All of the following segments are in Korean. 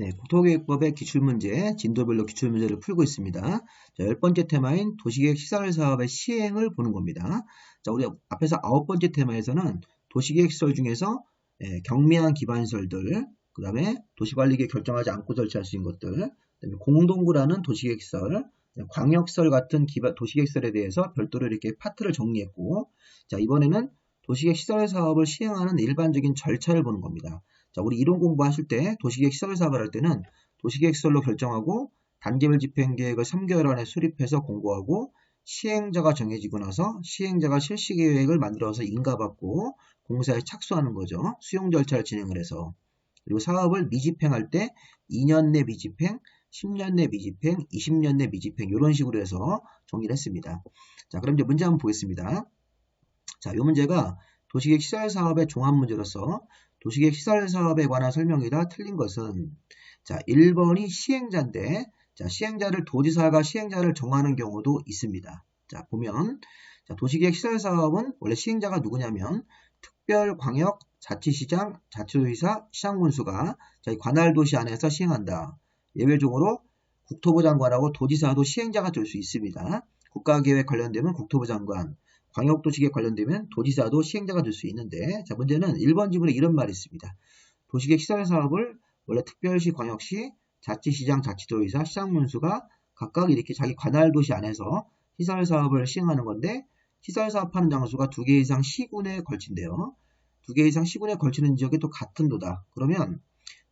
네, 국토계획법의 기출문제, 진도별로 기출문제를 풀고 있습니다. 자, 10번째 테마인 도시계획 시설 사업의 시행을 보는 겁니다. 자, 우리 앞에서 9번째 테마에서는 도시계획 시설 중에서 경미한 기반시설들, 그 다음에 도시관리계획 결정하지 않고 설치할 수 있는 것들, 그 다음에 공동구라는 도시계획 시설, 광역시설 같은 도시계획 시설에 대해서 별도로 이렇게 파트를 정리했고, 자, 이번에는 도시계획 시설 사업을 시행하는 일반적인 절차를 보는 겁니다. 자, 우리 이론 공부하실 때 도시계획 시설 사업을 할 때는 도시계획 시설로 결정하고 단계별 집행계획을 3개월 안에 수립해서 공고하고 시행자가 정해지고 나서 시행자가 실시계획을 만들어서 인가받고 공사에 착수하는 거죠. 수용 절차를 진행을 해서. 그리고 사업을 미집행할 때 2년 내 미집행, 10년 내 미집행, 20년 내 미집행 이런 식으로 해서 정리를 했습니다. 자, 그럼 이제 문제 한번 보겠습니다. 자, 이 문제가 도시계획 시설 사업의 종합 문제로서 도시계획 시설 사업에 관한 설명이다. 틀린 것은 자, 1번이 시행자인데 자, 시행자를 도지사가 시행자를 정하는 경우도 있습니다. 자, 보면 자, 도시계획 시설 사업은 원래 시행자가 누구냐면 특별 광역 자치시장, 자치도지사, 시장군수가 저희 관할도시 안에서 시행한다. 예외적으로 국토부 장관하고 도지사도 시행자가 될 수 있습니다. 국가계획 관련되면 국토부 장관, 광역도시계획 관련되면 도지사도 시행자가 될 수 있는데 자, 문제는 1번 지문에 이런 말이 있습니다. 도시계획 시설 사업을 원래 특별시, 광역시, 자치시장, 자치도지사, 시장군수가 각각 이렇게 자기 관할도시 안에서 시설 사업을 시행하는 건데 시설 사업하는 장소가 2개 이상 시군에 걸친대요. 2개 이상 시군에 걸치는 지역이 또 같은 도다. 그러면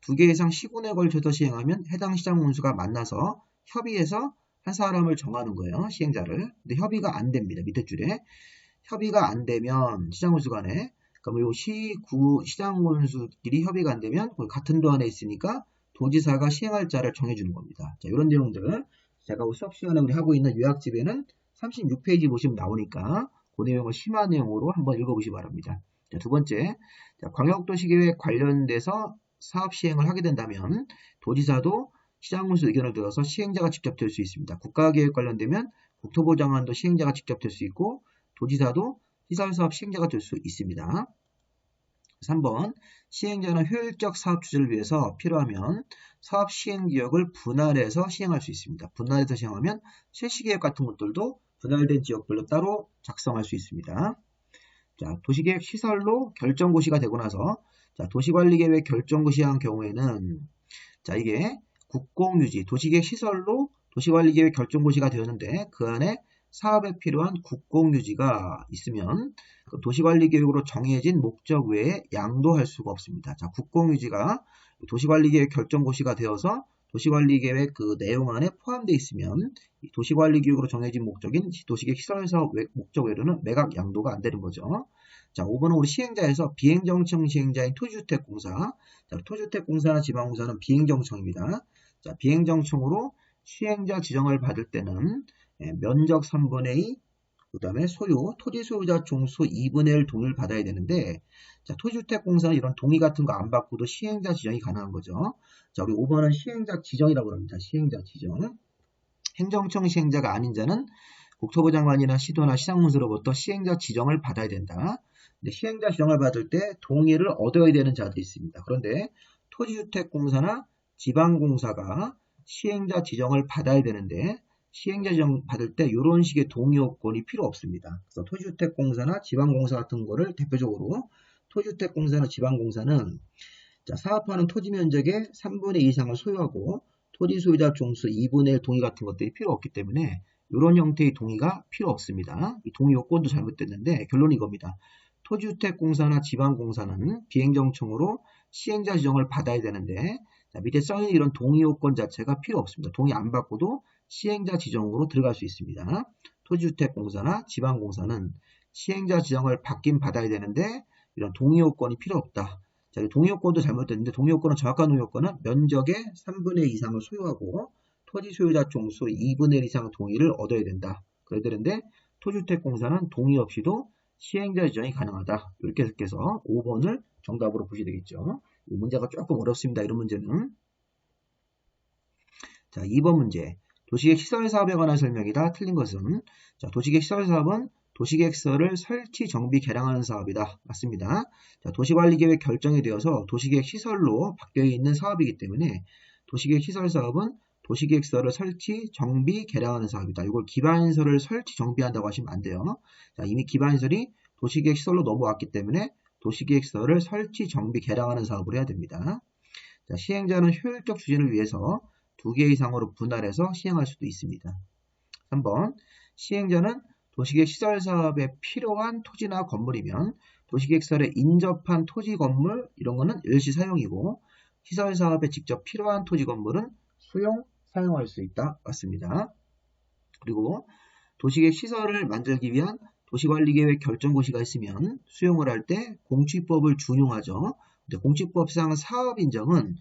2개 이상 시군에 걸쳐서 시행하면 해당 시장군수가 만나서 협의해서 한 사람을 정하는 거예요. 시행자를. 근데 협의가 안 됩니다. 밑에 줄에. 협의가 안 되면 시장군수 간에 그러면 요 시구 시장군수끼리 협의가 안 되면 같은 도 안에 있으니까 도지사가 시행할 자를 정해주는 겁니다. 자, 이런 내용들 제가 수업 시간에 우리 하고 있는 요약집에는 36페이지 보시면 나오니까 그 내용을 심화 내용으로 한번 읽어보시기 바랍니다. 자, 두 번째, 자, 광역도시계획 관련돼서 사업 시행을 하게 된다면 도지사도 시장군수 의견을 들어서 시행자가 직접 될 수 있습니다. 국가계획 관련되면 국토부 장관도 시행자가 직접 될 수 있고 도지사도 시설사업 시행자가 될 수 있습니다. 3번 시행자는 효율적 사업 추진을 위해서 필요하면 사업 시행 지역을 분할해서 시행할 수 있습니다. 분할해서 시행하면 실시계획 같은 것들도 분할된 지역별로 따로 작성할 수 있습니다. 자, 도시계획 시설로 결정고시가 되고 나서 자, 도시관리계획 결정고시한 경우에는 자, 이게 국공유지, 도시계획 시설로 도시관리계획 결정고시가 되었는데 그 안에 사업에 필요한 국공유지가 있으면 그 도시관리계획으로 정해진 목적 외에 양도할 수가 없습니다. 자, 국공유지가 도시관리계획 결정고시가 되어서 도시관리계획 그 내용 안에 포함되어 있으면 도시관리계획으로 정해진 목적인 도시계획 시설사업 목적 외로는 매각 양도가 안 되는 거죠. 자, 5번은 우리 시행자에서 비행정청 시행자인 토지주택공사. 자, 토지주택공사나 지방공사는 비행정청입니다. 자, 비행정청으로 시행자 지정을 받을 때는 면적 3분의 2, 그 다음에 소유, 토지 소유자 총수 2분의 1 동의를 받아야 되는데, 자, 토지주택공사는 이런 동의 같은 거 안 받고도 시행자 지정이 가능한 거죠. 자, 우리 5번은 시행자 지정이라고 합니다. 시행자 지정. 행정청 시행자가 아닌 자는 국토부 장관이나 시도나 시장군수로부터 시행자 지정을 받아야 된다. 근데 시행자 지정을 받을 때 동의를 얻어야 되는 자들이 있습니다. 그런데 토지주택공사나 지방공사가 시행자 지정을 받아야 되는데 시행자 지정 받을 때 이런 식의 동의 요건이 필요 없습니다. 그래서 토지주택공사나 지방공사 같은 거를 대표적으로 토지주택공사나 지방공사는 자, 사업하는 토지 면적의 3분의 2 이상을 소유하고 토지 소유자 총수 2분의 1 동의 같은 것들이 필요 없기 때문에 이런 형태의 동의가 필요 없습니다. 이 동의 요건도 잘못됐는데 결론이 이겁니다. 토지주택공사나 지방공사는 비행정청으로 시행자 지정을 받아야 되는데 자, 밑에 써있는 이런 동의 요건 자체가 필요 없습니다. 동의 안 받고도 시행자 지정으로 들어갈 수 있습니다. 토지주택공사나 지방공사는 시행자 지정을 받긴 받아야 되는데 이런 동의 요건이 필요 없다. 자, 동의 요건도 잘못됐는데 동의 요건은 정확한 동의 요건은 면적의 3분의 2 이상을 소유하고 토지 소유자 총수 2분의 1 이상 동의를 얻어야 된다. 그래야 되는데 토지주택공사는 동의 없이도 시행자 지정이 가능하다. 이렇게 해서 5번을 정답으로 보시면 되겠죠. 이 문제가 조금 어렵습니다. 이런 문제는. 자, 2번 문제. 도시계획 시설 사업에 관한 설명이다. 틀린 것은 자, 도시계획 시설 사업은 도시계획서를 설치, 정비, 개량하는 사업이다. 맞습니다. 자, 도시관리계획 결정이 되어서 도시계획 시설로 바뀌어 있는 사업이기 때문에 도시계획 시설사업은 도시계획서를 설치, 정비, 개량하는 사업이다. 이걸 기반시설을 설치, 정비한다고 하시면 안 돼요. 자, 이미 기반시설이 도시계획 시설로 넘어왔기 때문에 도시계획서를 설치, 정비, 개량하는 사업을 해야 됩니다. 자, 시행자는 효율적 추진을 위해서 2개 이상으로 분할해서 시행할 수도 있습니다. 3번, 시행자는 도시계획 시설 사업에 필요한 토지나 건물이면 도시계획서에 인접한 토지 건물 이런 거는 일시 사용이고 시설 사업에 직접 필요한 토지 건물은 수용 사용할 수 있다. 맞습니다. 그리고 도시계획 시설을 만들기 위한 도시관리계획 결정고시가 있으면 수용을 할 때 공취법을 준용하죠. 근데 공취법상 사업인정은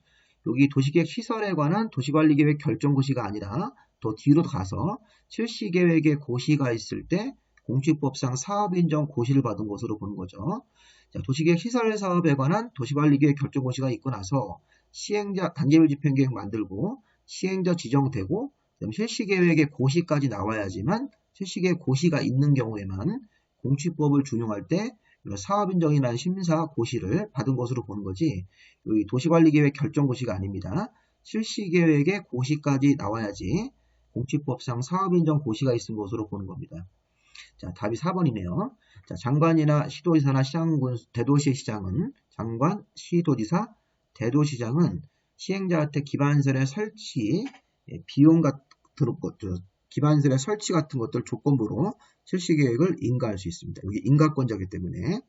여기 도시계획 시설에 관한 도시관리계획 결정고시가 아니라 더 뒤로 가서 실시계획의 고시가 있을 때 공취법상 사업인정 고시를 받은 것으로 보는 거죠. 자, 도시계획 시설 사업에 관한 도시관리계획 결정고시가 있고 나서 시행자 단계별 집행계획 만들고 시행자 지정되고 실시계획의 고시까지 나와야지만 실시계획 고시가 있는 경우에만 공취법을 준용할 때 사업인정이라는 심사 고시를 받은 것으로 보는 거지 여기 도시관리계획 결정고시가 아닙니다. 실시계획의 고시까지 나와야지 공취법상 사업인정 고시가 있은 것으로 보는 겁니다. 자, 답이 4번이네요. 자, 장관이나 시도지사나 시장군, 대도시 시장은 장관, 시도지사, 대도시장은 시행자한테 기반시설의 설치, 비용 같은 것들, 기반시설의 설치 같은 것들 조건부로 실시계획을 인가할 수 있습니다. 여기 인가권자이기 때문에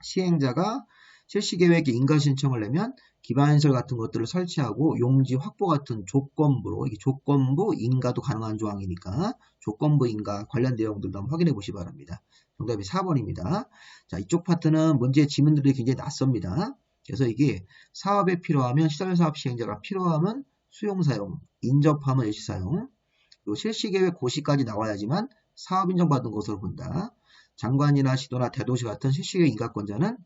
시행자가 실시계획에 인가 신청을 내면 기반시설 같은 것들을 설치하고 용지 확보 같은 조건부로 이게 조건부 인가도 가능한 조항이니까 조건부 인가 관련 내용들도 한번 확인해 보시기 바랍니다. 정답이 4번입니다. 자, 이쪽 파트는 문제의 지문들이 굉장히 낯섭니다. 그래서 이게 사업에 필요하면 시설사업 시행자가 필요하면 수용사용, 인접하면 일시사용, 그리고 실시계획 고시까지 나와야지만 사업인정받은 것으로 본다. 장관이나 시도나 대도시 같은 실시계획 인가권자는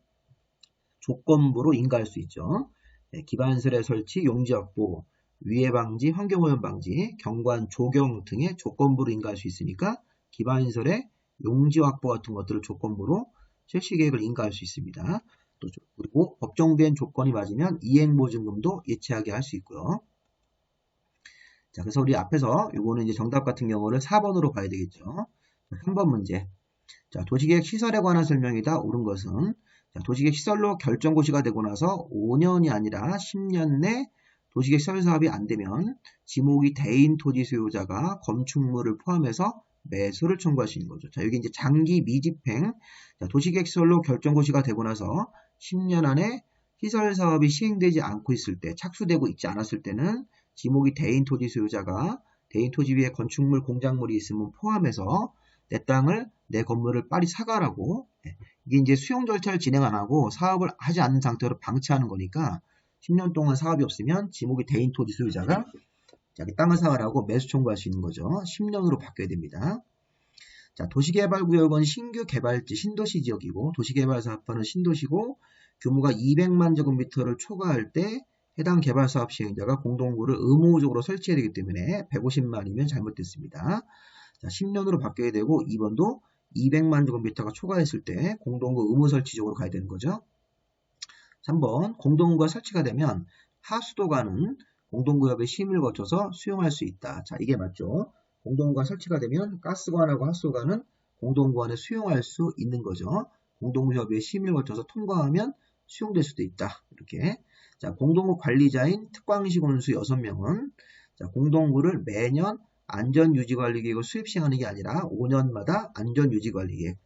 조건부로 인가할 수 있죠. 기반시설의 설치, 용지 확보, 위해 방지, 환경오염 방지, 경관, 조경 등의 조건부로 인가할 수 있으니까 기반시설의 용지 확보 같은 것들을 조건부로 실시계획을 인가할 수 있습니다. 또 그리고 법정된 조건이 맞으면 이행보증금도 예치하게 할 수 있고요. 자, 그래서 우리 앞에서 요거는 이제 정답 같은 경우를 4번으로 봐야 되겠죠. 3번 문제. 자, 도시계획 시설에 관한 설명이다. 옳은 것은 자, 도시계획 시설로 결정고시가 되고 나서 5년이 아니라 10년 내 도시계획 시설 사업이 안 되면 지목이 대인 토지 소유자가 건축물을 포함해서 매수를 청구할 수 있는 거죠. 자, 여기 이제 장기 미집행, 자, 도시계획 시설로 결정고시가 되고 나서 10년 안에 시설 사업이 시행되지 않고 있을 때, 착수되고 있지 않았을 때는 지목이 대인 토지 소유자가 대인 토지 위에 건축물, 공작물이 있으면 포함해서 내 땅을, 내 건물을 빨리 사가라고, 이게 이제 수용 절차를 진행 안 하고 사업을 하지 않는 상태로 방치하는 거니까 10년 동안 사업이 없으면 지목이 대인 토지 소유자가 자기 땅을 사가라고 매수 청구할 수 있는 거죠. 10년으로 바뀌어야 됩니다. 자, 도시개발구역은 신규 개발지 신도시 지역이고 도시개발사업화는 신도시고 규모가 200만 제곱미터를 초과할 때 해당 개발사업 시행자가 공동구를 의무적으로 설치해야 되기 때문에 150만이면 잘못됐습니다. 자, 10년으로 바뀌어야 되고 2번도 200만 제곱미터가 초과했을 때 공동구 의무 설치적으로 가야 되는 거죠. 3번 공동구가 설치가 되면 하수도관은 공동구역의 심의를 거쳐서 수용할 수 있다. 자, 이게 맞죠. 공동구가 설치가 되면 가스관하고 하수도관은 공동구 안에 수용할 수 있는 거죠. 공동구협의회 심의를 거쳐서 통과하면 수용될 수도 있다. 이렇게. 자, 공동구 관리자인 특광식 원수 6명은 자, 공동구를 매년 안전유지관리계획을 수립 시행하는 게 아니라 5년마다 안전유지관리계획.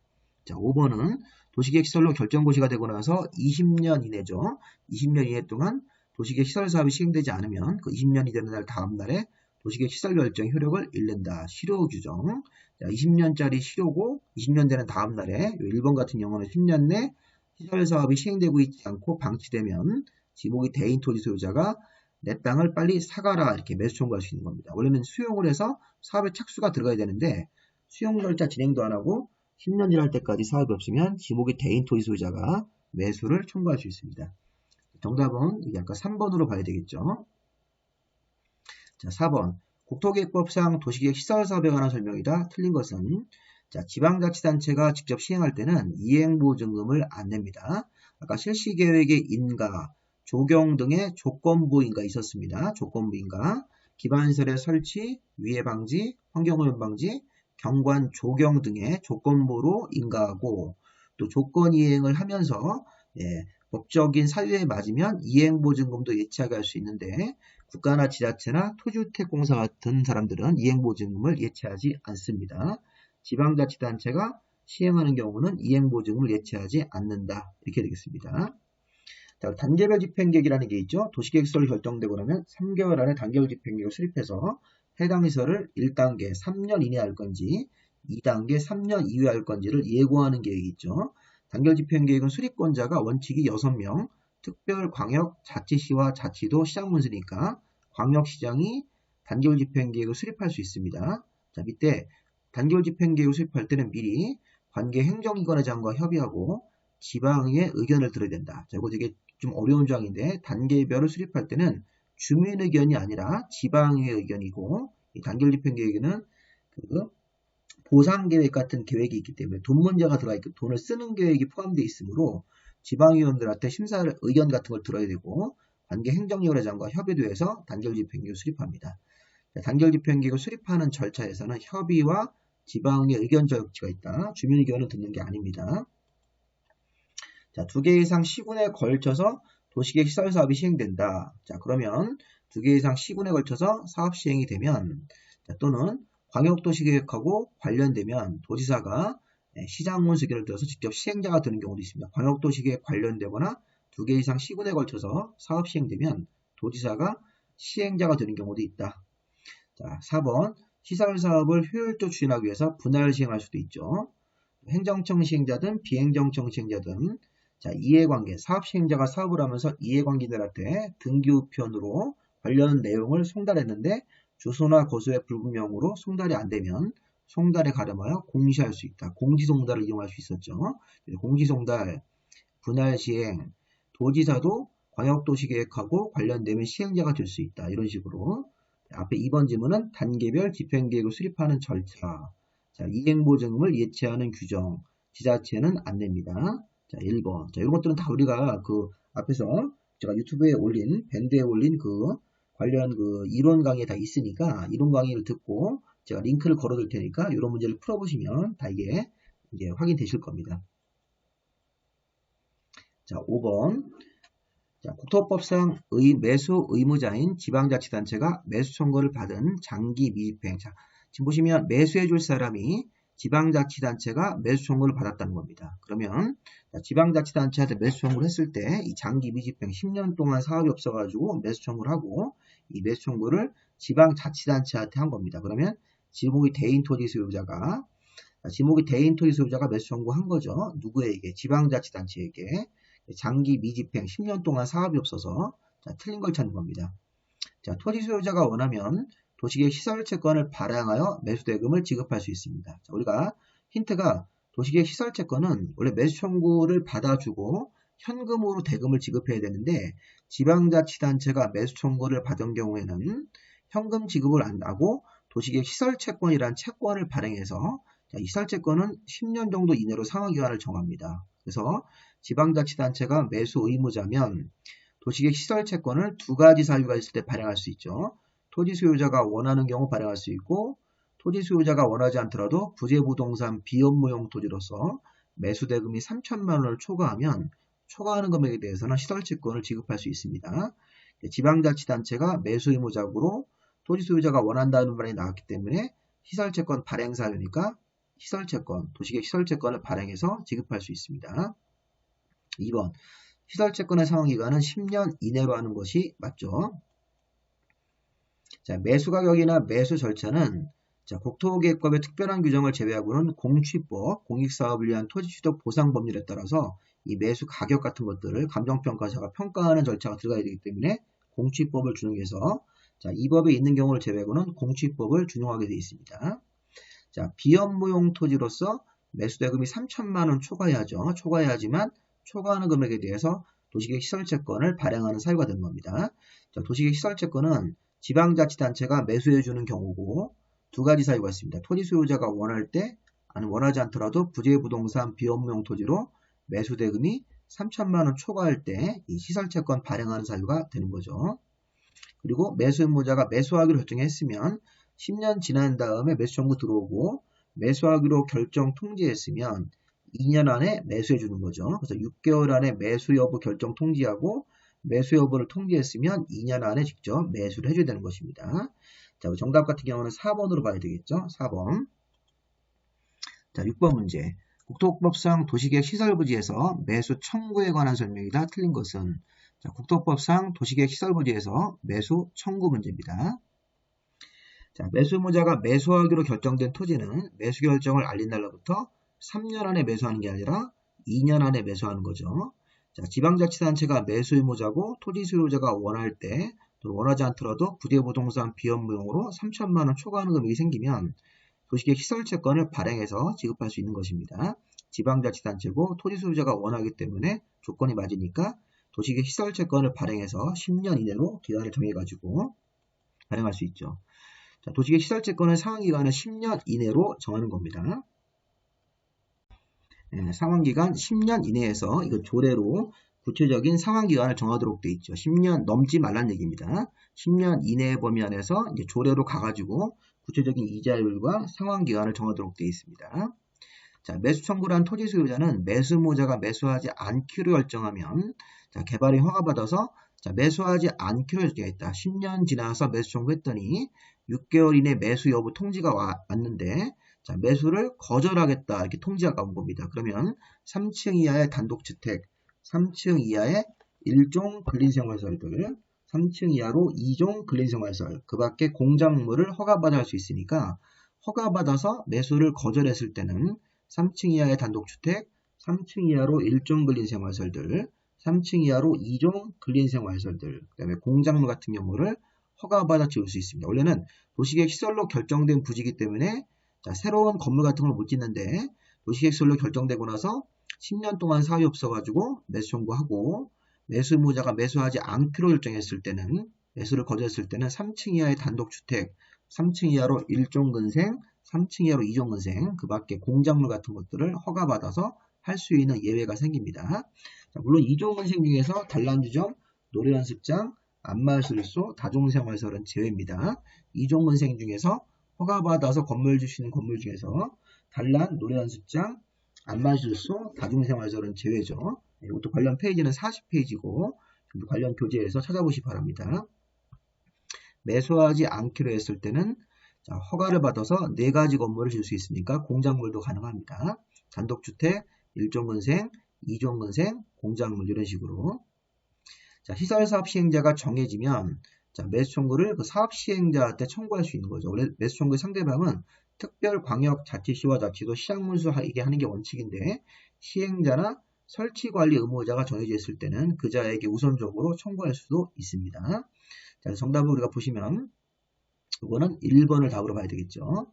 자, 5번은 도시계획 시설로 결정고시가 되고 나서 20년 이내죠. 20년 이내 동안 도시계획 시설 사업이 시행되지 않으면 그 20년이 되는 날 다음 날에 도시계획 시설 결정 효력을 잃는다. 실효 규정. 자, 20년짜리 실효고 20년 되는 다음 날에 1번 같은 경우는 10년 내 시설 사업이 시행되고 있지 않고 방치되면 지목이 대인 토지 소유자가 내 땅을 빨리 사가라 이렇게 매수 청구할 수 있는 겁니다. 원래는 수용을 해서 사업에 착수가 들어가야 되는데 수용 절차 진행도 안 하고 10년 지날 때까지 사업이 없으면 지목이 대인 토지 소유자가 매수를 청구할 수 있습니다. 정답은 이게 아까 3번으로 봐야 되겠죠. 자, 4번. 국토계획법상 도시계획 시설사업에 관한 설명이다. 틀린 것은 자, 지방자치단체가 직접 시행할 때는 이행보증금을 안 냅니다. 아까 실시계획의 인가, 조경 등의 조건부인가 있었습니다. 조건부인가, 기반시설의 설치, 위해 방지, 환경오염 방지, 경관 조경 등의 조건부로 인가하고 또 조건 이행을 하면서 법적인 사유에 맞으면 이행보증금도 예치하게 할 수 있는데 국가나 지자체나 토지주택공사 같은 사람들은 이행보증금을 예치하지 않습니다. 지방자치단체가 시행하는 경우는 이행보증금을 예치하지 않는다. 이렇게 되겠습니다. 자, 단계별 집행계획이라는 게 있죠. 도시계획서를 결정되고 나면 3개월 안에 단계별 집행계획을 수립해서 해당 시설을 1단계 3년 이내에 할 건지 2단계 3년 이후에 할 건지를 예고하는 계획이 있죠. 단계별 집행계획은 수립권자가 원칙이 6명, 특별 광역 자치시와 자치도 시장문수니까 광역시장이 단계별 집행계획을 수립할 수 있습니다. 자, 밑에 단계별 집행계획을 수립할 때는 미리 관계 행정기관의장과 협의하고 지방의 의견을 들어야 된다. 자, 이거 되게 좀 어려운 조항인데 단계별을 수립할 때는 주민 의견이 아니라 지방의 의견이고 이 단계별 집행계획에는 그 보상계획 같은 계획이 있기 때문에 돈 문제가 들어가 있고 돈을 쓰는 계획이 포함되어 있으므로 지방의원들한테 심사 의견 같은 걸 들어야 되고 관계 행정기관의장과 협의도 해서 단계별 집행계획을 수립합니다. 단계별 집행계획을 수립하는 절차에서는 협의와 지방의 의견 절차가 있다. 주민 의견을 듣는 게 아닙니다. 자, 2개 이상 시군에 걸쳐서 도시계획 시설 사업이 시행된다. 자, 그러면 2개 이상 시군에 걸쳐서 사업 시행이 되면 또는 광역도시계획하고 관련되면 도지사가 시장문수기를 들어서 직접 시행자가 되는 경우도 있습니다. 광역도시계획 관련되거나 2개 이상 시군에 걸쳐서 사업 시행되면 도지사가 시행자가 되는 경우도 있다. 자, 4번 시설사업을 효율적으로 추진하기 위해서 분할 시행할 수도 있죠. 행정청 시행자든 비행정청 시행자든 자, 이해관계, 사업 시행자가 사업을 하면서 이해관계자들한테 등기우편으로 관련 내용을 송달했는데 주소나 거소의 불분명으로 송달이 안 되면 송달에 가름하여 공시할 수 있다. 공지송달을 이용할 수 있었죠. 공지송달, 분할시행, 도지사도 광역도시계획하고 관련되면 시행자가 될 수 있다. 이런 식으로 앞에 2번 지문은 단계별 집행계획을 수립하는 절차, 자, 이행보증금을 예치하는 규정, 지자체는 안 냅니다. 자, 1번. 자, 이런 것들은 다 우리가 그 앞에서 제가 유튜브에 올린, 밴드에 올린 그 관련 그 이론 강의에 다 있으니까 이론 강의를 듣고 제가 링크를 걸어 둘 테니까 이런 문제를 풀어보시면 다 이게 이제 확인되실 겁니다. 자, 5번. 자, 국토법상 매수 의무자인 지방자치단체가 매수 청구를 받은 장기 미집행. 자, 지금 보시면 매수해 줄 사람이 지방자치단체가 매수 청구를 받았다는 겁니다. 그러면 지방자치단체한테 매수 청구를 했을 때 이 장기 미집행 10년 동안 사업이 없어가지고 매수 청구를 하고 이 매수 청구를 지방자치단체한테 한 겁니다. 그러면 지목이 대인 토지 소유자가 매수 청구한 거죠. 누구에게? 지방자치단체에게. 장기 미집행 10년 동안 사업이 없어서 틀린 걸 찾는 겁니다. 자, 토지 소유자가 원하면 도시계획 시설채권을 발행하여 매수대금을 지급할 수 있습니다. 자, 우리가 힌트가 도시계획 시설채권은 원래 매수 청구를 받아주고 현금으로 대금을 지급해야 되는데 지방자치단체가 매수 청구를 받은 경우에는 현금 지급을 안 하고 도시계획 시설채권이라는 채권을 발행해서 자, 이 시설채권은 10년 정도 이내로 상환기간을 정합니다. 그래서 지방자치단체가 매수 의무자면 도시계획 시설채권을 2가지 사유가 있을 때 발행할 수 있죠. 토지 소유자가 원하는 경우 발행할 수 있고 토지 소유자가 원하지 않더라도 부재부동산 비업무용 토지로서 매수대금이 3천만 원을 초과하면 초과하는 금액에 대해서는 시설채권을 지급할 수 있습니다. 지방자치단체가 매수 의무자고로 토지 소유자가 원한다는 말이 나왔기 때문에 시설채권 발행 사유니까 시설채권, 도시계획 시설채권을 발행해서 지급할 수 있습니다. 2번, 시설채권의 상환기간은 10년 이내로 하는 것이 맞죠. 자, 매수가격이나 매수 절차는 자, 국토계획법의 특별한 규정을 제외하고는 공취법, 공익사업을 위한 토지취득 보상법률에 따라서 이 매수 가격 같은 것들을 감정평가사가 평가하는 절차가 들어가야 되기 때문에 공취법을 준용해서 자, 이 법에 있는 경우를 제외하고는 공취법을 준용하게 되어 있습니다. 자, 비업무용 토지로서 매수대금이 3천만 원 초과해야죠. 초과해야지만 초과하는 금액에 대해서 도시계획 시설채권을 발행하는 사유가 되는 겁니다. 자, 도시계획 시설채권은 지방자치단체가 매수해주는 경우고 2가지 사유가 있습니다. 토지 소유자가 원할 때 아니면 원하지 않더라도 부재부동산 비업무용 토지로 매수대금이 3천만 원 초과할 때 이 시설채권 발행하는 사유가 되는 거죠. 그리고 매수 의무자가 매수하기로 결정했으면 10년 지난 다음에 매수 청구 들어오고 매수하기로 결정 통지했으면 2년 안에 매수해 주는 거죠. 그래서 6개월 안에 매수 여부 결정 통지하고 매수 여부를 통지했으면 2년 안에 직접 매수를 해줘야 되는 것입니다. 자, 정답 같은 경우는 4번으로 봐야 되겠죠. 4번. 자, 6번 문제. 국토법상 도시계획 시설부지에서 매수 청구에 관한 설명이다. 틀린 것은? 자, 국토법상 도시계획 시설부지에서 매수 청구 문제입니다. 자, 매수 의무자가 매수하기로 결정된 토지는 매수 결정을 알린 날로부터 3년 안에 매수하는 게 아니라 2년 안에 매수하는 거죠. 자, 지방자치단체가 매수 의무자고 토지 수요자가 원할 때 또는 원하지 않더라도 부대부동산 비업무용으로 3천만 원 초과하는 금액이 생기면 도시계획 시설채권을 발행해서 지급할 수 있는 것입니다. 지방자치단체고 토지 수요자가 원하기 때문에 조건이 맞으니까 도시계획 시설채권을 발행해서 10년 이내로 기간을 정해가지고 발행할 수 있죠. 자, 도시계획 시설채권의 상환기간은 10년 이내로 정하는 겁니다. 상환기간 10년 이내에서 이거 조례로 구체적인 상환기간을 정하도록 되어 있죠. 10년 넘지 말란 얘기입니다. 10년 이내의 범위 안에서 이제 조례로 가가지고 구체적인 이자율과 상환기간을 정하도록 되어 있습니다. 자, 매수 청구를 한 토지 소유자는 매수 의무자가 매수하지 않기로 결정하면 자, 개발이 허가받아서 자, 매수하지 않기로 결정했다. 10년 지나서 매수 청구했더니 6개월 이내 매수 여부 통지가 왔는데 자, 매수를 거절하겠다 이렇게 통지가 온 겁니다. 그러면 3층 이하의 단독주택, 3층 이하의 1종 근린생활설들, 3층 이하로 2종 근린생활설, 그 밖에 공작물을 허가받아 할 수 있으니까 허가받아서 매수를 거절했을 때는 3층 이하의 단독주택, 3층 이하로 1종 근린생활설들, 3층 이하로 2종 근린생활설들, 그 다음에 공작물 같은 경우를 허가받아 지을 수 있습니다. 원래는 도시계획 시설로 결정된 부지이기 때문에 자, 새로운 건물 같은 걸 못 짓는데 도시계획 시설로 결정되고 나서 10년 동안 사업이 없어가지고 매수 청구하고 매수 의무자가 매수하지 않기로 결정했을 때는 매수를 거절했을 때는 3층 이하의 단독주택, 3층 이하로 1종 근생, 3층 이하로 2종 근생, 그 밖에 공작물 같은 것들을 허가받아서 할 수 있는 예외가 생깁니다. 자, 물론 2종 근생 중에서 단란주점, 노래연습장, 안마술소, 다중생활설은 제외입니다. 2종 근생 중에서 허가받아서 건물 주시는 건물 중에서 단란, 노래연습장, 안마술소, 다중생활설은 제외죠. 이것도 관련 페이지는 40페이지고 관련 교재에서 찾아보시기 바랍니다. 매수하지 않기로 했을 때는 자, 허가를 받아서 4가지 건물을 지을 수 있으니까 공작물도 가능합니다. 단독주택, 1종 근생, 2종 근생, 공작물 이런 식으로. 자, 시설사업 시행자가 정해지면 자, 매수 청구를 그 사업 시행자한테 청구할 수 있는 거죠. 원래 매수 청구의 상대방은 특별광역자치시와 자치도 시장문수하게 하는 게 원칙인데 시행자나 설치관리 의무자가 정해져 있을 때는 그자에게 우선적으로 청구할 수도 있습니다. 자, 정답을 우리가 보시면 이거는 1번을 답으로 봐야 되겠죠.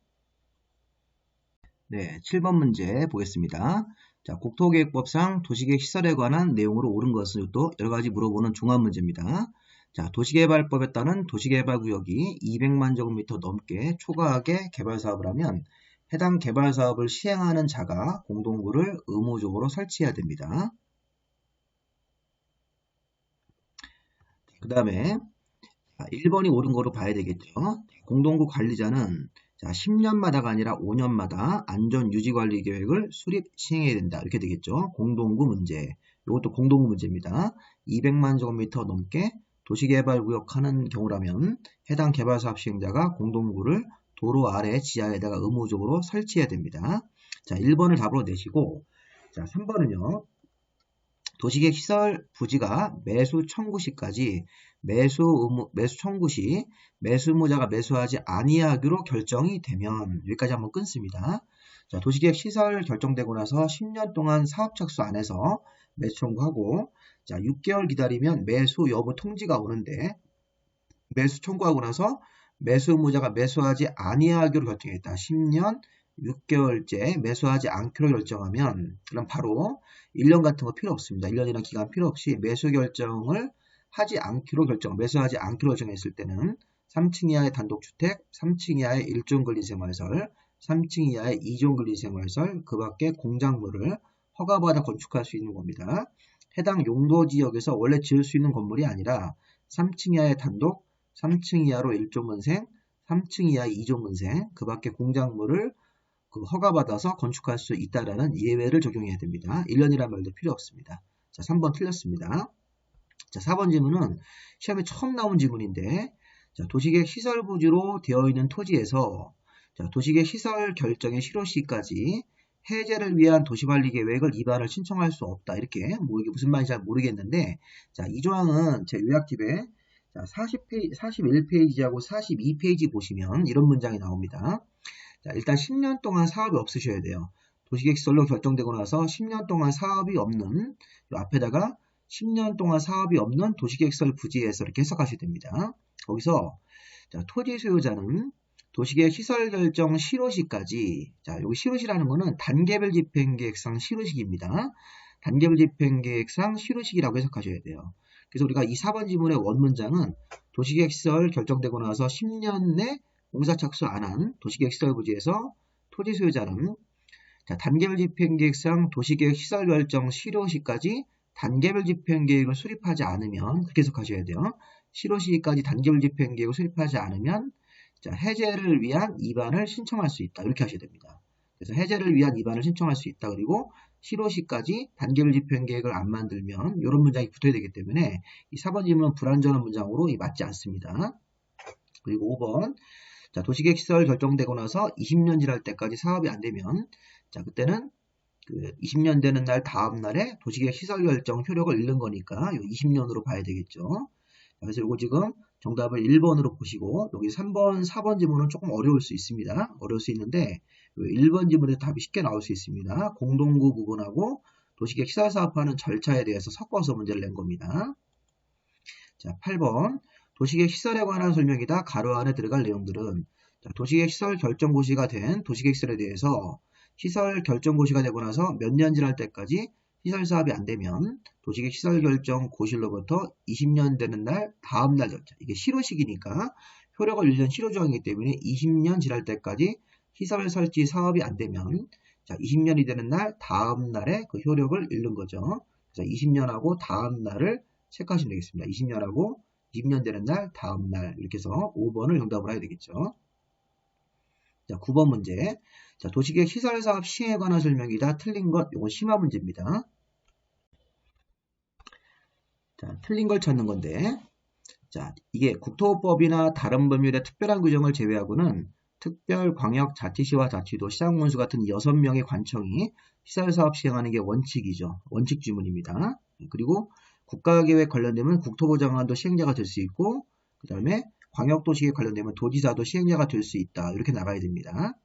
네, 7번 문제 보겠습니다. 자, 국토계획법상 도시계획 시설에 관한 내용으로 옳은 것은 또 여러가지 물어보는 종합문제입니다. 자, 도시개발법에 따른 도시개발구역이 200만 제곱미터 넘게 초과하게 개발사업을 하면 해당 개발사업을 시행하는 자가 공동구를 의무적으로 설치해야 됩니다. 그 다음에 1번이 옳은 거로 봐야 되겠죠. 공동구 관리자는 자, 10년마다가 아니라 5년마다 안전유지관리 계획을 수립 시행해야 된다. 이렇게 되겠죠. 공동구 문제. 이것도 공동구 문제입니다. 200만 제곱미터 넘게 도시개발구역 하는 경우라면 해당 개발사업 시행자가 공동구를 도로 아래 지하에다가 의무적으로 설치해야 됩니다. 자, 1번을 답으로 내시고 자, 3번은요. 도시계획 시설 부지가 매수 청구 시까지 매수 청구 시 매수 의무자가 매수하지 아니하기로 결정이 되면 여기까지 한번 끊습니다. 자, 도시계획 시설 결정되고 나서 10년 동안 사업 착수 안 해서 매수 청구하고 자, 6개월 기다리면 매수 여부 통지가 오는데 매수 청구하고 나서 매수 의무자가 매수하지 아니하기로 결정했다. 10년 6개월째 매수하지 않기로 결정하면 그럼 바로 1년 같은 거 필요 없습니다. 1년이라는 기간 필요 없이 매수 결정을 하지 않기로 매수하지 않기로 결정했을 때는 3층 이하의 단독주택, 3층 이하의 1종 근린생활설, 3층 이하의 2종 근린생활설, 그 밖에 공작물을 허가받아 건축할 수 있는 겁니다. 해당 용도 지역에서 원래 지을 수 있는 건물이 아니라 3층 이하의 단독, 3층 이하로 1종근생, 3층 이하 2종근생, 그 밖에 공작물을 허가받아서 건축할 수 있다라는 예외를 적용해야 됩니다. 1년이라는 말도 필요 없습니다. 자, 3번 틀렸습니다. 자, 4번 질문은 시험에 처음 나온 질문인데, 자, 도시계획 시설 부지로 되어 있는 토지에서 자, 도시계획 시설 결정의 실효시까지 해제를 위한 도시관리계획을 입안을 신청할 수 없다. 이렇게 뭐 이게 무슨 말인지 잘 모르겠는데, 자, 이 조항은 제 요약집에 자, 41페이지하고 42페이지 보시면 이런 문장이 나옵니다. 자, 일단 10년 동안 사업이 없으셔야 돼요. 도시계획시설로 결정되고 나서 10년 동안 사업이 없는, 이 앞에다가 10년 동안 사업이 없는 도시계획시설 부지에서 이렇게 해석하셔야 됩니다. 거기서 자, 토지 소유자는 도시계획 시설 결정 실효시까지, 자, 여기 실효시라는 거는 단계별 집행계획상 실효시기입니다. 단계별 집행계획상 실효시기라고 해석하셔야 돼요. 그래서 우리가 이 4번 지문의 원문장은 도시계획 시설 결정되고 나서 10년 내 공사 착수 안 한 도시계획 시설 부지에서 토지 소유자는 자, 단계별 집행계획상 도시계획 시설 결정 실효시까지 단계별 집행계획을 수립하지 않으면 그렇게 해석하셔야 돼요. 실효시까지 단계별 집행계획을 수립하지 않으면 자, 해제를 위한 입안을 신청할 수 있다. 이렇게 하셔야 됩니다. 그래서 해제를 위한 입안을 신청할 수 있다. 그리고 실효시까지 단계별 집행계획을 안 만들면 이런 문장이 붙어야 되기 때문에 이 4번 질문은 불완전한 문장으로 맞지 않습니다. 그리고 5번 자, 도시계획 시설 결정되고 나서 20년 지날 때까지 사업이 안 되면 자, 그때는 그 20년 되는 날 다음 날에 도시계획 시설 결정 효력을 잃는 거니까 20년으로 봐야 되겠죠. 그래서 이거 지금 정답을 1번으로 보시고 여기 3번, 4번 지문은 조금 어려울 수 있습니다. 어려울 수 있는데 1번 지문에서 답이 쉽게 나올 수 있습니다. 공동구 부분하고 도시계획 시설 사업하는 절차에 대해서 섞어서 문제를 낸 겁니다. 자, 8번 도시계획 시설에 관한 설명이다. 가로 안에 들어갈 내용들은 자, 도시계획 시설 결정고시가 된 도시계획 시설에 대해서 시설 결정고시가 되고 나서 몇 년 지날 때까지 시설 사업이 안 되면 도시계획 시설 결정 고시로부터 20년 되는 날 다음 날 절차. 이게 실효시기니까 효력을 잃는 실효조항이기 때문에 20년 지날 때까지 시설 설치 사업이 안 되면 자, 20년이 되는 날 다음 날에 그 효력을 잃는 거죠. 그래서 20년하고 다음 날을 체크하시면 되겠습니다. 20년하고 20년 되는 날 다음 날 이렇게 해서 5번을 정답으로 해야 되겠죠. 자, 9번 문제. 자, 도시계획 시설사업 시행에 관한 설명이다. 틀린 것, 이건 심화 문제입니다. 자, 틀린 걸 찾는 건데, 자, 이게 국토법이나 다른 법률의 특별한 규정을 제외하고는 특별, 광역, 자치시와 자치도, 시장군수 같은 6명의 관청이 시설사업 시행하는 게 원칙이죠. 원칙 지문입니다. 그리고 국가계획 관련되면 국토부 장관도 시행자가 될 수 있고, 그 다음에 광역도시계획 관련되면 도지사도 시행자가 될 수 있다. 이렇게 나가야 됩니다.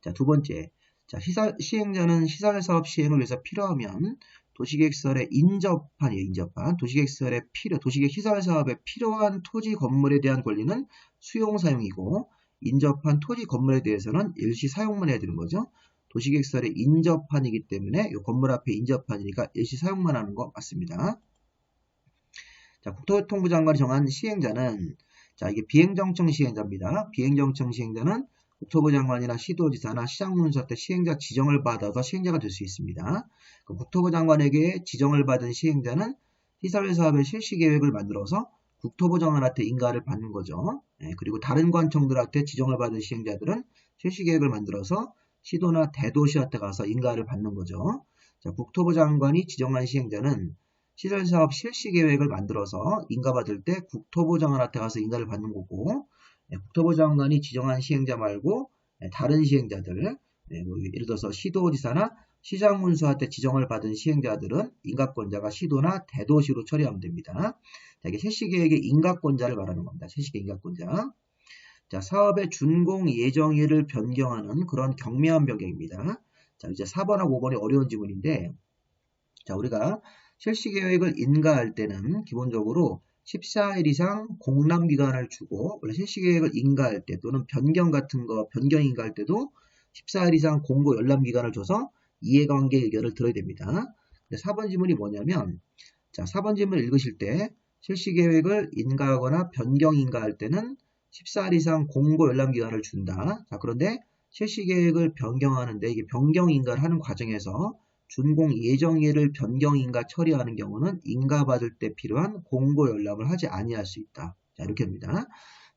자, 두 번째. 자, 시행자는 시설사업 시행을 위해서 필요하면 도시계획시설의 인접한이에요. 인접한. 도시계획 시설사업에 필요한 토지 건물에 대한 권리는 수용사용이고 인접한 토지 건물에 대해서는 일시 사용만 해야 되는 거죠. 도시계획시설의 인접한이기 때문에 이 건물 앞에 인접한이니까 일시 사용만 하는 거 맞습니다. 자, 국토교통부 장관이 정한 시행자는 자, 이게 비행정청 시행자입니다. 비행정청 시행자는 국토부 장관이나 시도지사나 시장문서 때 시행자 지정을 받아서 시행자가 될 수 있습니다. 국토부 장관에게 지정을 받은 시행자는 시설사업의 실시계획을 만들어서 국토부 장관한테 인가를 받는 거죠. 그리고 다른 관청들한테 지정을 받은 시행자들은 실시계획을 만들어서 시도나 대도시한테 가서 인가를 받는 거죠. 자, 국토부 장관이 지정한 시행자는 시설사업 실시계획을 만들어서 인가받을 때 국토부 장관한테 가서 인가를 받는 거고 국토부 장관이 지정한 시행자 말고 다른 시행자들 뭐 예를 들어서 시도지사나 시장문수한테 지정을 받은 시행자들은 인가권자가 시도나 대도시로 처리하면 됩니다. 자, 이게 실시계획의 인가권자를 말하는 겁니다. 실시계획 인가권자. 자, 사업의 준공 예정일을 변경하는 그런 경미한 변경입니다. 자, 이제 4번하고 5번이 어려운 지문인데 자, 우리가 실시계획을 인가할 때는 기본적으로 14일 이상 공람기간을 주고 원래 실시계획을 인가할 때 또는 변경 같은 거 변경 인가할 때도 14일 이상 공고 열람기간을 줘서 이해관계 의견을 들어야 됩니다. 근데 4번 지문이 뭐냐면 자, 4번 지문을 읽으실 때 실시계획을 인가하거나 변경 인가할 때는 14일 이상 공고 열람기간을 준다. 자, 그런데 실시계획을 변경하는데 이게 변경 인가를 하는 과정에서 준공 예정일을 변경인가 처리하는 경우는 인가받을 때 필요한 공고 열람을 하지 아니할 수 있다. 자, 이렇게 합니다.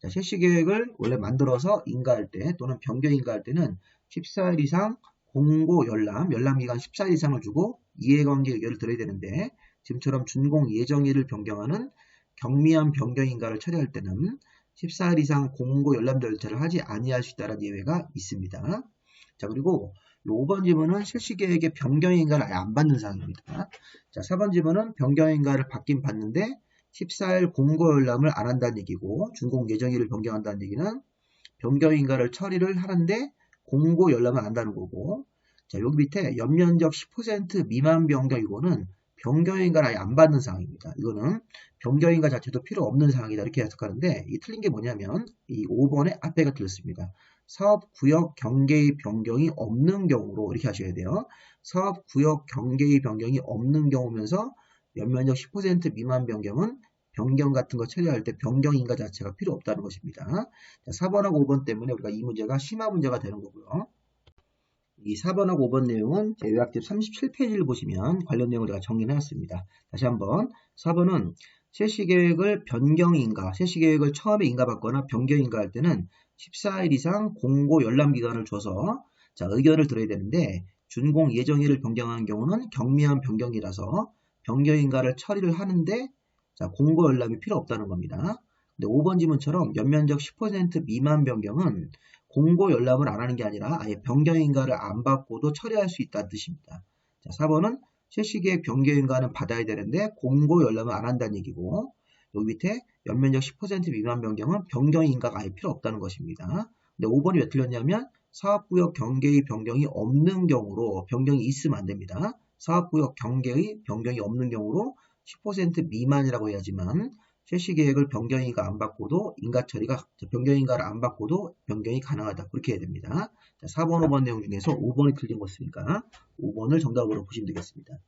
자, 실시계획을 원래 만들어서 인가할 때 또는 변경 인가할 때는 14일 이상 공고 열람 기간 14일 이상을 주고 이해관계 의견을 들어야 되는데 지금처럼 준공 예정일을 변경하는 경미한 변경 인가를 처리할 때는 14일 이상 공고 열람 절차를 하지 아니할 수 있다는 예외가 있습니다. 자, 그리고 5번 지문은 실시계획의 변경 인가를 아예 안 받는 사항입니다. 자, 4번 지문은 변경 인가를 받긴 받는데 14일 공고 열람을 안 한다는 얘기고 준공 예정일을 변경한다는 얘기는 변경 인가를 처리를 하는데 공고 열람을 안 한다는 거고, 자, 여기 밑에 연면적 10% 미만 변경 이거는 변경 인가를 아예 안 받는 상황입니다. 이거는 변경 인가 자체도 필요 없는 상황이다 이렇게 해석하는데 이 틀린 게 뭐냐면 이 5번의 앞에가 틀렸습니다. 사업구역 경계의 변경이 없는 경우로 이렇게 하셔야 돼요. 사업구역 경계의 변경이 없는 경우면서 연면적 10% 미만 변경은 변경 같은 거 처리할 때 변경 인가 자체가 필요 없다는 것입니다. 자, 4번하고 5번 때문에 우리가 이 문제가 심화 문제가 되는 거고요. 이 4번하고 5번 내용은 제 요약집 37페이지를 보시면 관련 내용을 제가 정리해 놨습니다. 다시 한번 4번은 실시계획을 변경인가, 실시계획을 처음에 인가받거나 변경인가할 때는 14일 이상 공고 열람 기간을 줘서 자, 의견을 들어야 되는데 준공 예정일을 변경하는 경우는 경미한 변경이라서 변경인가를 처리를 하는데 자, 공고 열람이 필요 없다는 겁니다. 근데 5번 지문처럼 연면적 10% 미만 변경은 공고 열람을 안 하는 게 아니라 아예 변경인가를 안 받고도 처리할 수 있다는 뜻입니다. 자, 4번은 실시계획 변경인가는 받아야 되는데 공고 열람을 안 한다는 얘기고 여기 밑에 연면적 10% 미만 변경은 변경인가가 아예 필요 없다는 것입니다. 근데 5번이 왜 틀렸냐면 사업구역 경계의 변경이 없는 경우로 변경이 있으면 안 됩니다. 사업구역 경계의 변경이 없는 경우로 10% 미만이라고 해야지만 실시계획을 변경인가 안 받고도 인가 처리가 변경인가를 안 받고도 변경이 가능하다. 그렇게 해야 됩니다. 자, 4번, 5번 내용 중에서 5번이 틀린 것이니까 5번을 정답으로 보시면 되겠습니다.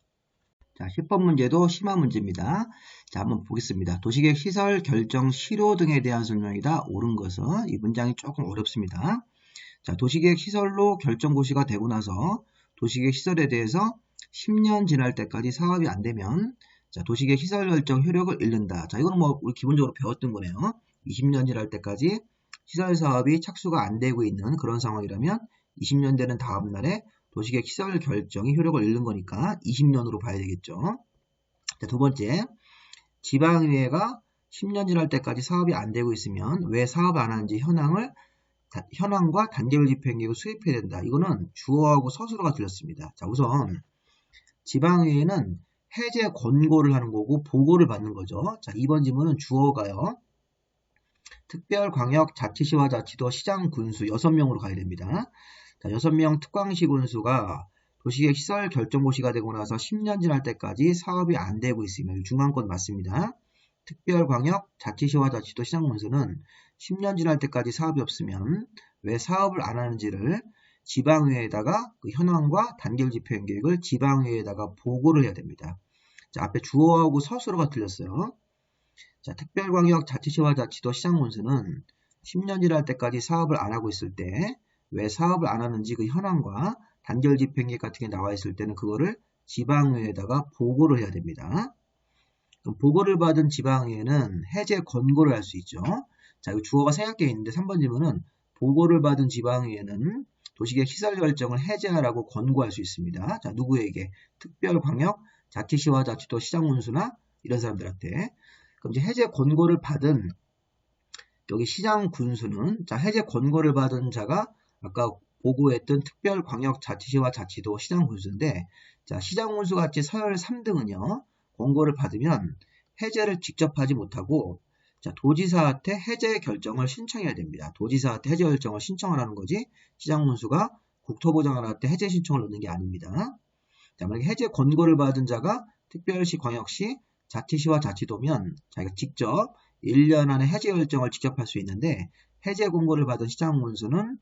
자, 10번 문제도 심화 문제입니다. 자, 한번 보겠습니다. 도시계획 시설 결정 실효 등에 대한 설명이다. 옳은 것은 이 문장이 조금 어렵습니다. 자, 도시계획 시설로 결정 고시가 되고 나서 도시계획 시설에 대해서 10년 지날 때까지 사업이 안 되면 자, 도시계획 시설 결정 효력을 잃는다. 자, 이거는 뭐 우리 기본적으로 배웠던 거네요. 20년 지날 때까지 시설 사업이 착수가 안 되고 있는 그런 상황이라면 20년 되는 다음 날에 도시계획 시설 결정이 효력을 잃는 거니까 20년으로 봐야 되겠죠. 자, 두 번째, 지방의회가 10년 지날 때까지 사업이 안 되고 있으면 왜 사업 안 하는지 현황과 단계별 집행계획을 수립해야 된다. 이거는 주어하고 서술어가 틀렸습니다. 자, 우선 지방의회는 해제 권고를 하는 거고 보고를 받는 거죠. 자, 2번 지문은 주어가요. 특별광역자치시와 자치도 시장 군수 6명으로 가야 됩니다. 자, 6명 특광시 군수가 도시계획 시설 결정고시가 되고 나서 10년 지날 때까지 사업이 안 되고 있으면 중간권 맞습니다. 특별광역자치시와 자치도 시장 군수는 10년 지날 때까지 사업이 없으면 왜 사업을 안 하는지를 지방의회에다가 그 현황과 단계별 집행 계획을 지방의회에다가 보고를 해야 됩니다. 자, 앞에 주어하고 서술어가 틀렸어요. 자, 특별광역자치시와 자치도 시장군수는 10년 지날 때까지 사업을 안 하고 있을 때 왜 사업을 안 하는지 그 현황과 단계별 집행 계획 같은 게 나와 있을 때는 그거를 지방의회에다가 보고를 해야 됩니다. 그럼 보고를 받은 지방의회는 해제 권고를 할 수 있죠. 자, 이 주어가 3개 있는데 3번 질문은 보고를 받은 지방의회는 도시계획 시설 결정을 해제하라고 권고할 수 있습니다. 자, 누구에게? 특별광역, 자치시와 자치도 시장군수나 이런 사람들한테. 그럼 이제 해제 권고를 받은 여기 시장군수는 자, 해제 권고를 받은 자가 아까 보고했던 특별광역, 자치시와 자치도 시장군수인데 자, 시장군수 같이 서열 3등은요. 권고를 받으면 해제를 직접 하지 못하고 자, 도지사한테 해제 결정을 신청해야 됩니다. 도지사한테 해제 결정을 신청을 하는 거지 시장군수가 국토부장관한테 해제 신청을 넣는 게 아닙니다. 자, 만약에 해제 권고를 받은 자가 특별시, 광역시, 자치시와 자치도면 자기가 직접 1년 안에 해제 결정을 직접 할 수 있는데 해제 권고를 받은 시장군수는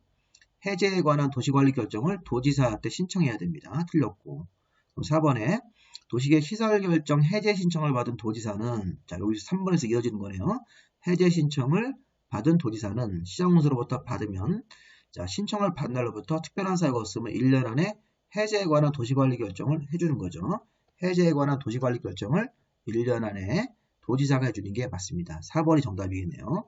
해제에 관한 도시관리 결정을 도지사한테 신청해야 됩니다. 틀렸고. 그럼 4번에 도시계획 시설 결정 해제 신청을 받은 도지사는 자, 여기서 3번에서 이어지는 거네요. 해제 신청을 받은 도지사는 시장군수로부터 받으면 자, 신청을 받은 날로부터 특별한 사유가 없으면 1년 안에 해제에 관한 도시관리 결정을 해주는 거죠. 해제에 관한 도시관리 결정을 1년 안에 도지사가 해주는 게 맞습니다. 4번이 정답이겠네요.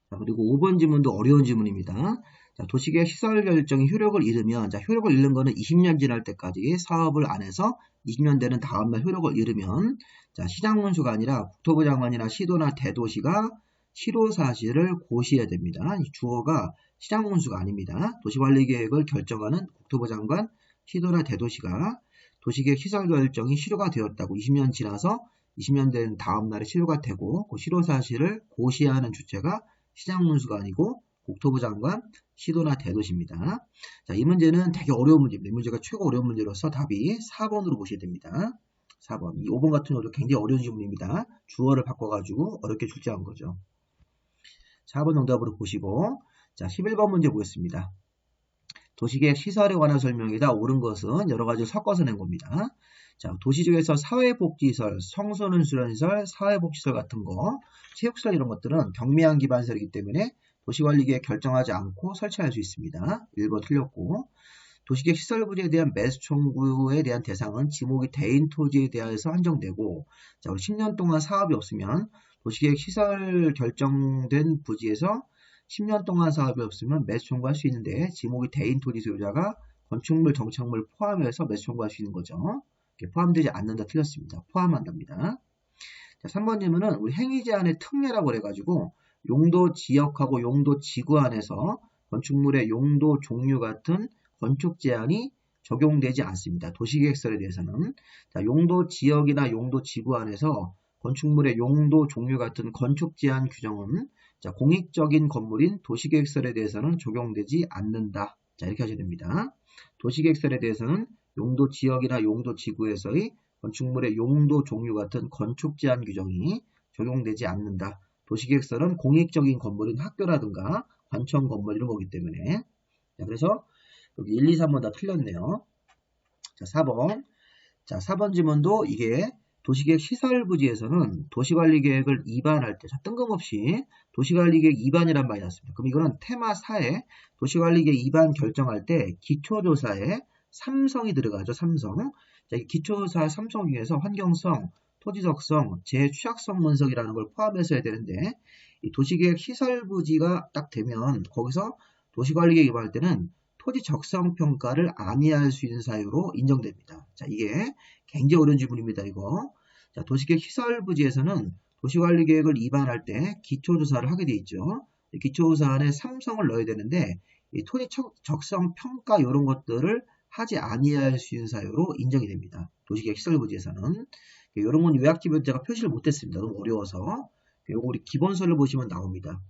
자, 그리고 5번 지문도 어려운 지문입니다. 자, 도시계획 시설 결정이 효력을 잃으면, 자, 효력을 잃는 거는 20년 지날 때까지 사업을 안 해서 20년 되는 다음날 효력을 잃으면, 자, 시장군수가 아니라 국토부 장관이나 시도나 대도시가 실효 사실을 고시해야 됩니다. 이 주어가 시장군수가 아닙니다. 도시관리계획을 결정하는 국토부 장관, 시도나 대도시가 도시계획 시설 결정이 실효가 되었다고 20년 지나서 20년 된 다음날에 실효가 되고 그 실효 사실을 고시하는 주체가 시장군수가 아니고 국토부 장관, 시도나 대도시입니다. 자, 이 문제는 되게 어려운 문제입니다. 이 문제가 최고 어려운 문제로서 답이 4번으로 보셔야 됩니다. 4번. 이 5번 같은 경우도 굉장히 어려운 질문입니다. 주어를 바꿔가지고 어렵게 출제한 거죠. 4번 정답으로 보시고, 자, 11번 문제 보겠습니다. 도시계획 시설에 관한 설명이다. 옳은 것은 여러 가지 섞어서 낸 겁니다. 자, 도시 중에서 사회복지시설, 청소년 수련시설, 사회복지시설 같은 거, 체육시설 이런 것들은 경미한 기반시설이기 때문에 도시관리계획 결정하지 않고 설치할 수 있습니다. 1번 틀렸고, 도시계획 시설 부지에 대한 매수 청구에 대한 대상은 지목이 대인 토지에 대해서 한정되고, 자, 우리 10년 동안 사업이 없으면 도시계획 시설 결정된 부지에서 10년 동안 사업이 없으면 매수 청구할 수 있는데 지목이 대인 토지 소유자가 건축물, 정착물 포함해서 매수 청구할 수 있는 거죠. 포함되지 않는다 틀렸습니다. 포함한답니다. 자, 3번 질문은 우리 행위 제한의 특례라고 해가지고 용도 지역하고 용도 지구 안에서 건축물의 용도 종류 같은 건축 제한이 적용되지 않습니다. 도시계획설에 대해서는 자, 용도 지역이나 용도 지구 안에서 건축물의 용도 종류 같은 건축 제한 규정은 자, 공익적인 건물인 도시계획설에 대해서는 적용되지 않는다. 자, 이렇게 하셔야 됩니다. 도시계획설에 대해서는 용도 지역이나 용도 지구에서의 건축물의 용도 종류 같은 건축 제한 규정이 적용되지 않는다. 도시계획설은 공익적인 건물인 학교라든가 관청 건물 이런 거기 때문에. 자, 그래서 여기 1, 2, 3번 다 틀렸네요. 자, 4번. 자, 4번 지문도 이게 도시계획 시설부지에서는 도시관리계획을 위반할 때, 자, 뜬금없이 도시관리계획 위반이란 말이 났습니다. 그럼 이거는 테마 4에 도시관리계획 위반 결정할 때 기초조사에 삼성이 들어가죠. 삼성. 자, 이 기초조사 삼성 중에서 환경성, 토지적성, 재취약성 분석이라는 걸 포함해서 해야 되는데 이 도시계획 시설부지가 딱 되면 거기서 도시관리계획 위반할 때는 토지 적성 평가를 안의할 수 있는 사유로 인정됩니다. 자, 이게 굉장히 어려운 질문입니다. 이거. 자, 도시계획 시설부지에서는 도시관리계획을 위반할 때 기초조사를 하게 돼 있죠. 기초조사 안에 삼성을 넣어야 되는데 이 토지 적성 평가 이런 것들을 하지 아니할 수 있는 사유로 인정이 됩니다. 도시계획 시설부지에서는. 이런 건 요약집에 제가 표시를 못했습니다. 너무 어려워서. 요거 우리 기본서를 보시면 나옵니다.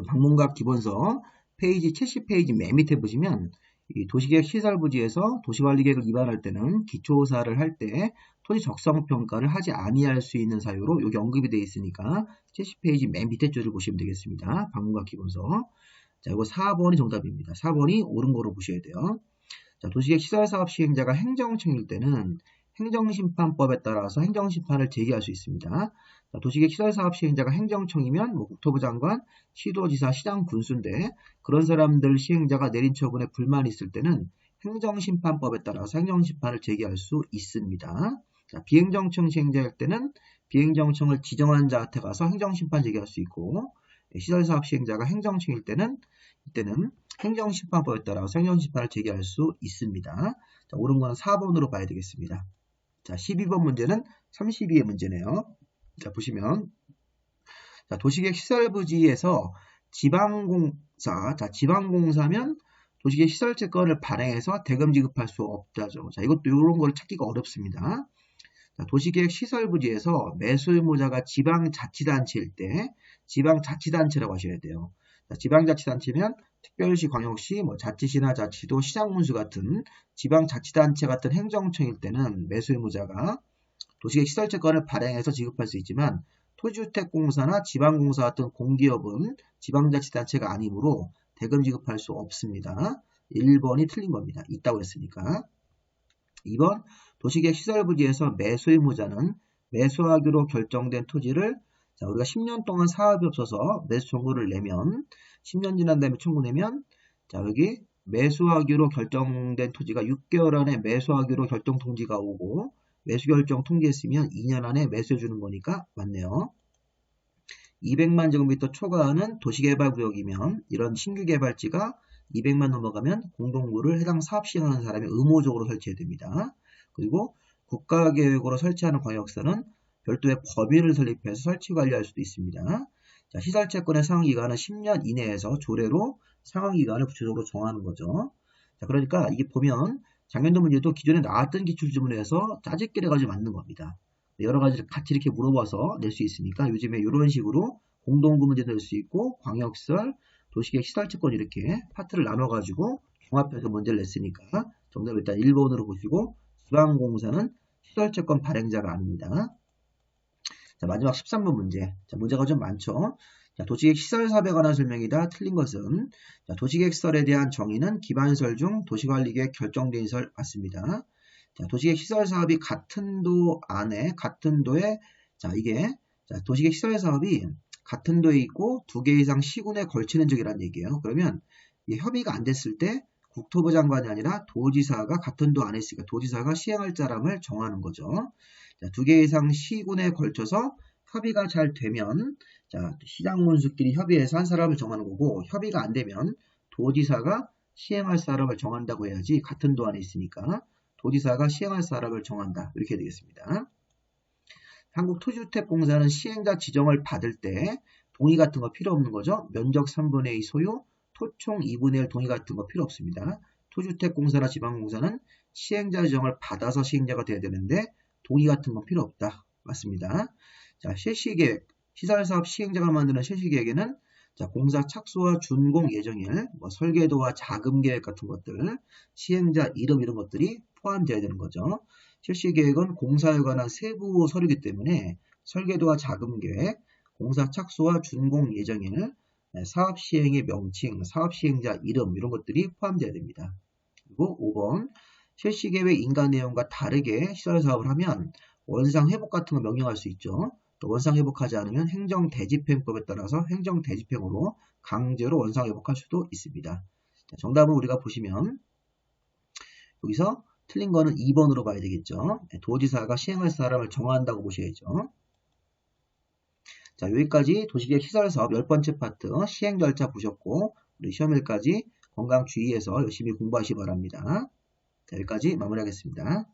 방문각 기본서 페이지 70페이지 맨 밑에 보시면 이 도시계획 시설부지에서 도시관리계획을 위반할 때는 기초조사를 할 때 토지 적성평가를 하지 아니할 수 있는 사유로 여기 언급이 되어 있으니까 70페이지 맨 밑에 줄을 보시면 되겠습니다. 방문각 기본서. 자, 이거 4번이 정답입니다. 4번이 옳은 거로 보셔야 돼요. 자, 도시계획 시설사업 시행자가 행정청일 때는 행정심판법에 따라서 행정심판을 제기할 수 있습니다. 자, 도시계획 시설사업 시행자가 행정청이면 뭐 국토부 장관, 시도지사, 시장, 군수인데 그런 사람들 시행자가 내린 처분에 불만이 있을 때는 행정심판법에 따라서 행정심판을 제기할 수 있습니다. 자, 비행정청 시행자일 때는 비행정청을 지정한 자한테 가서 행정심판 제기할 수 있고 시설사업 시행자가 행정청일 때는 이때는 행정심판법에 따라서 행정심판을 제기할 수 있습니다. 자, 옳은 거는 4번으로 봐야 되겠습니다. 자, 12번 문제는 32의 문제네요. 자, 보시면 자, 도시계획 시설부지에서 지방공사, 자, 지방공사면 도시계획 시설채권을 발행해서 대금 지급할 수 없다죠. 자, 이것도 이런 걸 찾기가 어렵습니다. 자, 도시계획 시설부지에서 매수의무자가 지방자치단체일 때 지방자치단체라고 하셔야 돼요. 자, 지방자치단체면 특별시, 광역시, 뭐 자치시나 자치도, 시장군수 같은 지방자치단체 같은 행정청일 때는 매수의무자가 도시계획 시설채권을 발행해서 지급할 수 있지만 토지주택공사나 지방공사 같은 공기업은 지방자치단체가 아니므로 대금 지급할 수 없습니다. 1번이 틀린 겁니다. 있다고 했으니까. 2번 도시계획 시설부지에서 매수의무자는 매수하기로 결정된 토지를 자, 우리가 10년 동안 사업이 없어서 매수 청구를 내면 10년 지난 다음에 청구 내면 자, 여기 매수하기로 결정된 토지가 6개월 안에 매수하기로 결정 통지가 오고 매수 결정 통지했으면 2년 안에 매수해 주는 거니까 맞네요. 200만 제곱미터 초과하는 도시개발구역이면 이런 신규 개발지가 200만 넘어가면 공동구를 해당 사업 시행하는 사람이 의무적으로 설치해야 됩니다. 그리고 국가계획으로 설치하는 광역시는 별도의 법인을 설립해서 설치 관리할 수도 있습니다. 자, 시설채권의 상환기간은 10년 이내에서 조례로 상환기간을 구체적으로 정하는 거죠. 자, 그러니까 이게 보면 작년도 문제도 기존에 나왔던 기출지문에서 짜집기를 해가지고 만든 겁니다. 여러 가지를 같이 이렇게 물어봐서 낼 수 있으니까 요즘에 이런 식으로 공동구 문제 낼 수 있고 광역시설, 도시계획 시설채권 이렇게 파트를 나눠가지고 종합해서 문제를 냈으니까 정답 일단 1번으로 보시고 지방공사는 시설채권 발행자가 아닙니다. 자, 마지막 13번 문제. 자, 문제가 좀 많죠. 자, 도시계획 시설사업에 관한 설명이다. 틀린 것은 자, 도시계획 시설에 대한 정의는 기반시설 중 도시관리계획 결정된 시설 맞습니다. 자, 도시계획 시설 사업이 같은 도 안에 같은 도에 자, 이게 자, 도시계획 시설 사업이 같은 도에 있고 2개 이상 시군에 걸치는 적이라는 얘기예요. 그러면 이 협의가 안 됐을 때 국토부 장관이 아니라 도지사가 같은 도 안에 있으니까 도지사가 시행할 사람을 정하는 거죠. 자, 2개 이상 시군에 걸쳐서 협의가 잘 되면 자, 시장 문수끼리 협의해서 한 사람을 정하는 거고 협의가 안 되면 도지사가 시행할 사람을 정한다고 해야지 같은 도 안에 있으니까 도지사가 시행할 사람을 정한다. 이렇게 되겠습니다. 한국토지주택공사는 시행자 지정을 받을 때 동의 같은 거 필요 없는 거죠. 면적 3분의 2 소유, 토총 2분의 1 동의 같은 거 필요 없습니다. 토지주택공사나 지방공사는 시행자 지정을 받아서 시행자가 돼야 되는데 동의 같은 건 필요 없다. 맞습니다. 자, 실시계획, 시설사업 시행자가 만드는 실시계획에는 자, 공사 착수와 준공 예정일, 뭐 설계도와 자금계획 같은 것들, 시행자 이름 이런 것들이 포함되어야 되는 거죠. 실시계획은 공사에 관한 세부 서류이기 때문에 설계도와 자금계획, 공사 착수와 준공 예정일, 사업 시행의 명칭, 사업 시행자 이름 이런 것들이 포함되어야 됩니다. 그리고 5번 실시계획 인가 내용과 다르게 시설사업을 하면 원상회복 같은 거 명령할 수 있죠. 또 원상회복하지 않으면 행정대집행법에 따라서 행정대집행으로 강제로 원상회복할 수도 있습니다. 자, 정답은 우리가 보시면 여기서 틀린 거는 2번으로 봐야 되겠죠. 도지사가 시행할 사람을 정한다고 보셔야죠. 자, 여기까지 도시계획 시설사업 10번째 파트 시행 절차 보셨고 우리 시험일까지 건강 주의해서 열심히 공부하시기 바랍니다. 자, 여기까지 마무리하겠습니다.